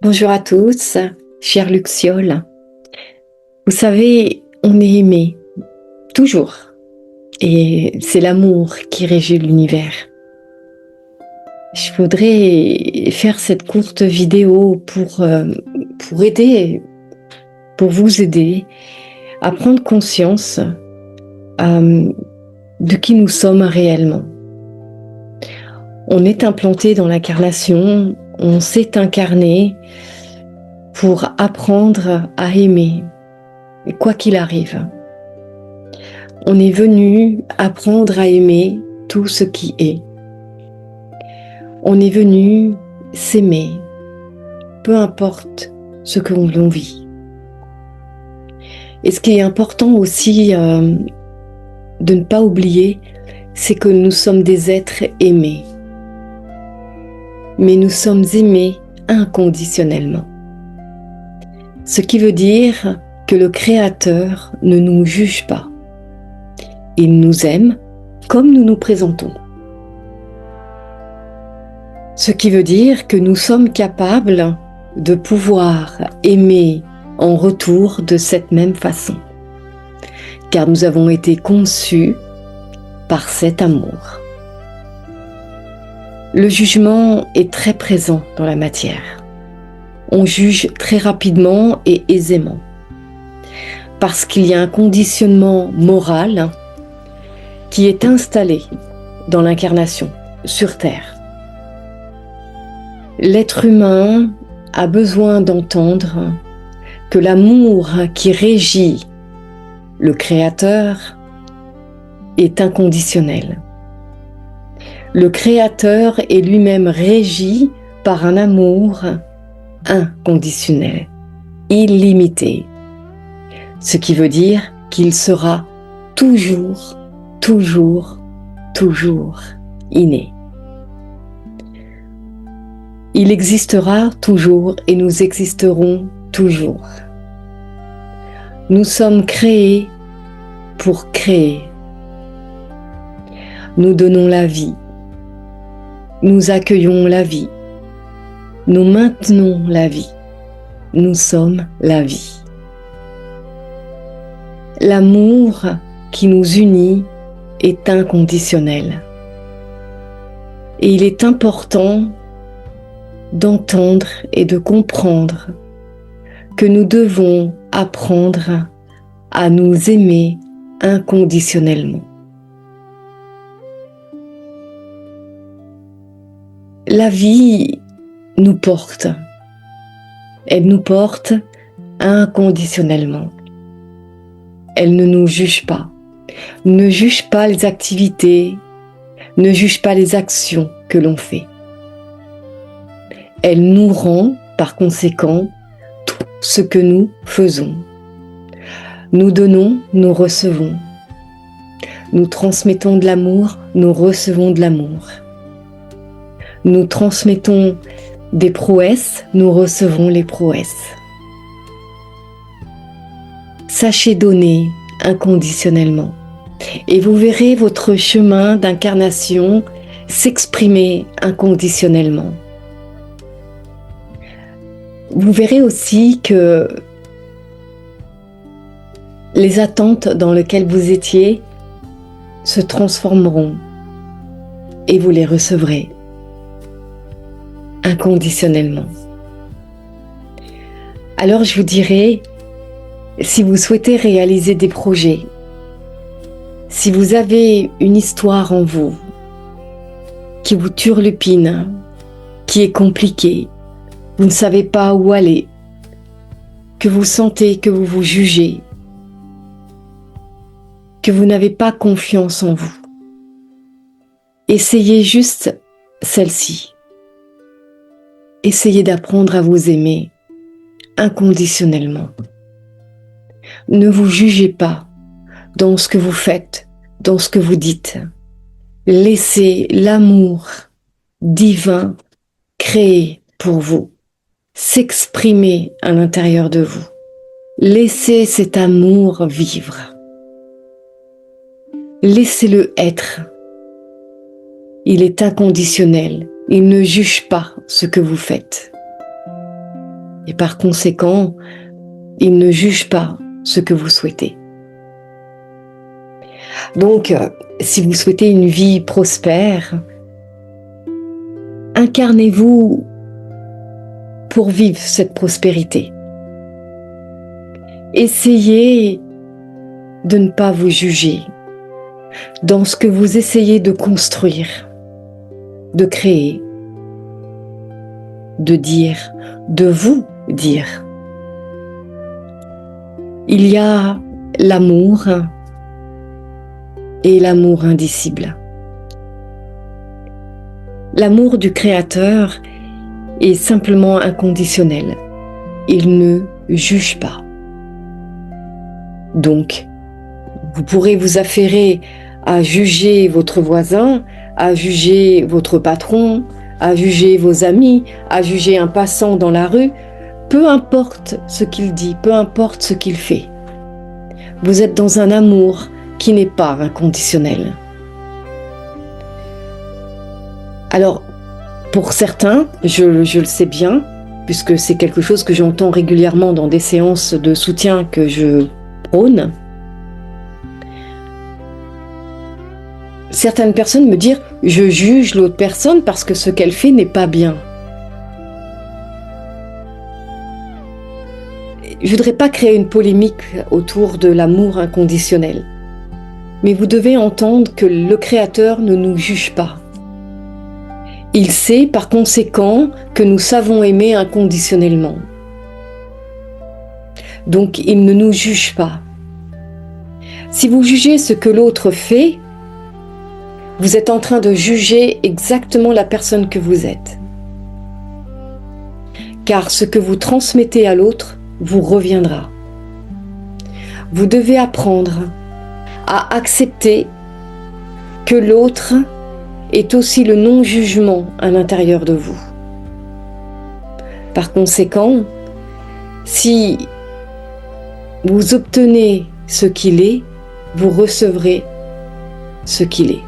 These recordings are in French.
Bonjour à tous, chère Luxiole. Vous savez, on est aimé, toujours. Et c'est l'amour qui régit l'univers. Je voudrais faire cette courte vidéo pour vous aider à prendre conscience de qui nous sommes réellement. On est implanté dans l'incarnation, on s'est incarné pour apprendre à aimer, quoi qu'il arrive. On est venu apprendre à aimer tout ce qui est. On est venu s'aimer, peu importe ce que l'on vit. Et ce qui est important aussi de ne pas oublier, c'est que nous sommes des êtres aimés. Mais nous sommes aimés inconditionnellement. Ce qui veut dire que le Créateur ne nous juge pas. Il nous aime comme nous nous présentons. Ce qui veut dire que nous sommes capables de pouvoir aimer en retour de cette même façon. Car nous avons été conçus par cet amour. Le jugement est très présent dans la matière. On juge très rapidement et aisément. Parce qu'il y a un conditionnement moral qui est installé dans l'incarnation, sur Terre. L'être humain a besoin d'entendre que l'amour qui régit le Créateur est inconditionnel. Le Créateur est lui-même régi par un amour inconditionnel, illimité. Ce qui veut dire qu'il sera toujours inné. Il existera toujours et nous existerons toujours. Nous sommes créés pour créer. Nous donnons la vie. Nous accueillons la vie. Nous maintenons la vie. Nous sommes la vie. L'amour qui nous unit est inconditionnel. Et il est important d'entendre et de comprendre que nous devons apprendre à nous aimer inconditionnellement. La vie nous porte. Elle nous porte inconditionnellement. Elle ne nous juge pas. Ne juge pas les activités, ne juge pas les actions que l'on fait. Elle nous rend, par conséquent, tout ce que nous faisons. Nous donnons, nous recevons. Nous transmettons de l'amour, nous recevons de l'amour. Nous transmettons des prouesses, nous recevons les prouesses. Sachez donner inconditionnellement et vous verrez votre chemin d'incarnation s'exprimer inconditionnellement. Vous verrez aussi que les attentes dans lesquelles vous étiez se transformeront et vous les recevrez inconditionnellement. Alors je vous dirai, si vous souhaitez réaliser des projets, si vous avez une histoire en vous qui vous turlupine, qui est compliquée, vous ne savez pas où aller, que vous sentez que vous vous jugez, que vous n'avez pas confiance en vous, essayez juste celle-ci. Essayez d'apprendre à vous aimer inconditionnellement. Ne vous jugez pas dans ce que vous faites, dans ce que vous dites. Laissez l'amour divin créer pour vous, s'exprimer à l'intérieur de vous. Laissez cet amour vivre. Laissez-le être. Il est inconditionnel. Il ne juge pas ce que vous faites. Et par conséquent, il ne juge pas ce que vous souhaitez. Donc, si vous souhaitez une vie prospère, incarnez-vous pour vivre cette prospérité. Essayez de ne pas vous juger dans ce que vous essayez de construire, de créer, de dire, de vous dire. Il y a l'amour et l'amour indicible. L'amour du Créateur est simplement inconditionnel. Il ne juge pas. Donc, vous pourrez vous affairer à juger votre voisin, à juger votre patron, à juger vos amis, à juger un passant dans la rue, peu importe ce qu'il dit, peu importe ce qu'il fait. Vous êtes dans un amour qui n'est pas inconditionnel. Alors, pour certains, je le sais bien, puisque c'est quelque chose que j'entends régulièrement dans des séances de soutien que je prône, certaines personnes me disent « je juge l'autre personne parce que ce qu'elle fait n'est pas bien ». Je ne voudrais pas créer une polémique autour de l'amour inconditionnel, mais vous devez entendre que le Créateur ne nous juge pas. Il sait par conséquent que nous savons aimer inconditionnellement. Donc il ne nous juge pas. Si vous jugez ce que l'autre fait, vous êtes en train de juger exactement la personne que vous êtes. Car ce que vous transmettez à l'autre vous reviendra. Vous devez apprendre à accepter que l'autre est aussi le non-jugement à l'intérieur de vous. Par conséquent, si vous obtenez ce qu'il est, vous recevrez ce qu'il est.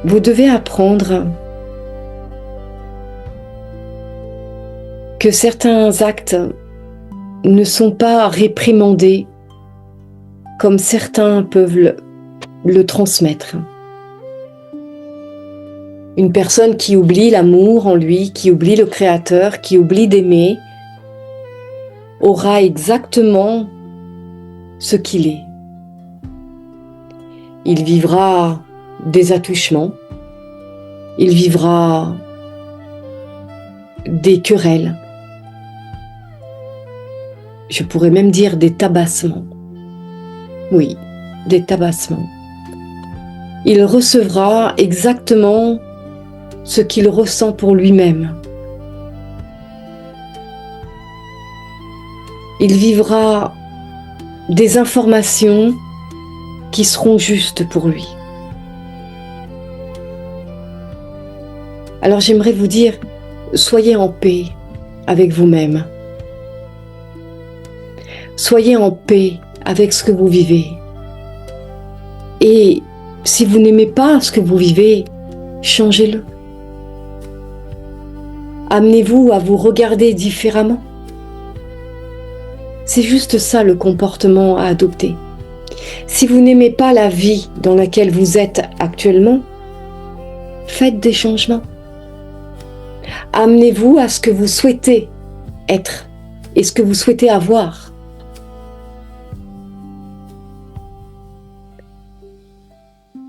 Vous devez apprendre que certains actes ne sont pas réprimandés comme certains peuvent le transmettre. Une personne qui oublie l'amour en lui, qui oublie le Créateur, qui oublie d'aimer, aura exactement ce qu'il est. Il vivra des attouchements, il vivra des querelles, je pourrais même dire des tabassements. Oui, des tabassements. Il recevra exactement ce qu'il ressent pour lui-même. Il vivra des informations qui seront justes pour lui. Alors j'aimerais vous dire, soyez en paix avec vous-même. Soyez en paix avec ce que vous vivez. Et si vous n'aimez pas ce que vous vivez, changez-le. Amenez-vous à vous regarder différemment. C'est juste ça le comportement à adopter. Si vous n'aimez pas la vie dans laquelle vous êtes actuellement, faites des changements. Amenez-vous à ce que vous souhaitez être et ce que vous souhaitez avoir.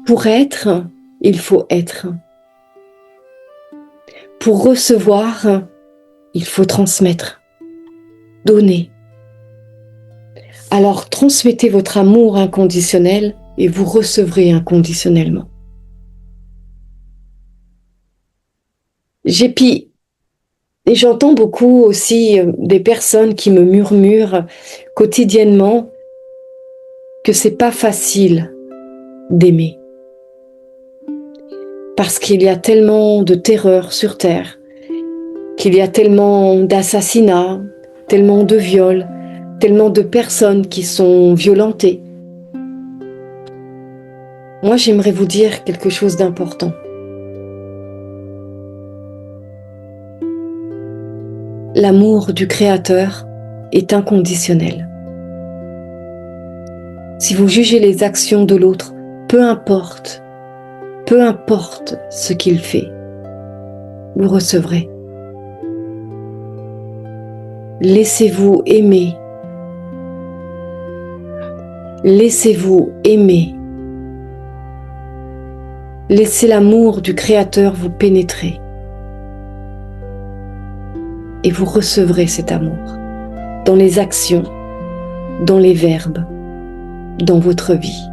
Pour être, il faut être. Pour recevoir, il faut transmettre, donner. Alors transmettez votre amour inconditionnel et vous recevrez inconditionnellement. Et j'entends beaucoup aussi des personnes qui me murmurent quotidiennement que c'est pas facile d'aimer. Parce qu'il y a tellement de terreur sur terre, qu'il y a tellement d'assassinats, tellement de viols, tellement de personnes qui sont violentées. Moi, j'aimerais vous dire quelque chose d'important. l'amour du Créateur est inconditionnel. Si vous jugez les actions de l'autre, peu importe ce qu'il fait, vous recevrez. Laissez-vous aimer. Laissez-vous aimer. Laissez l'amour du Créateur vous pénétrer. Et vous recevrez cet amour dans les actions, dans les verbes, dans votre vie.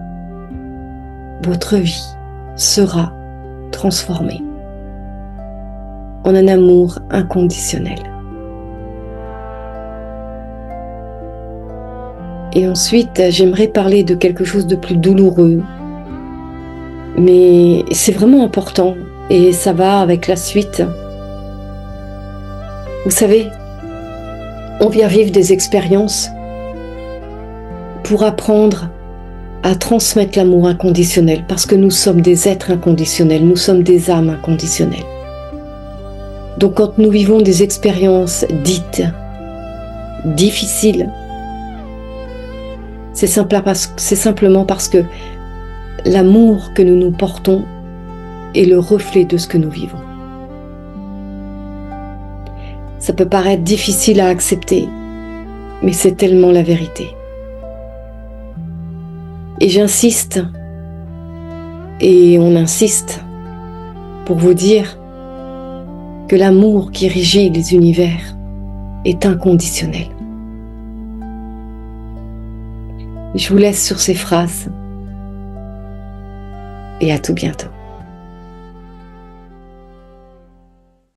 Votre vie sera transformée en un amour inconditionnel. Et ensuite, j'aimerais parler de quelque chose de plus douloureux, mais c'est vraiment important et ça va avec la suite. Vous savez, on vient vivre des expériences pour apprendre à transmettre l'amour inconditionnel, parce que nous sommes des êtres inconditionnels, nous sommes des âmes inconditionnelles. Donc quand nous vivons des expériences dites difficiles, c'est simplement parce que l'amour que nous nous portons est le reflet de ce que nous vivons. Ça peut paraître difficile à accepter, mais c'est tellement la vérité. Et j'insiste, et on insiste, pour vous dire que l'amour qui régit les univers est inconditionnel. Je vous laisse sur ces phrases et à tout bientôt.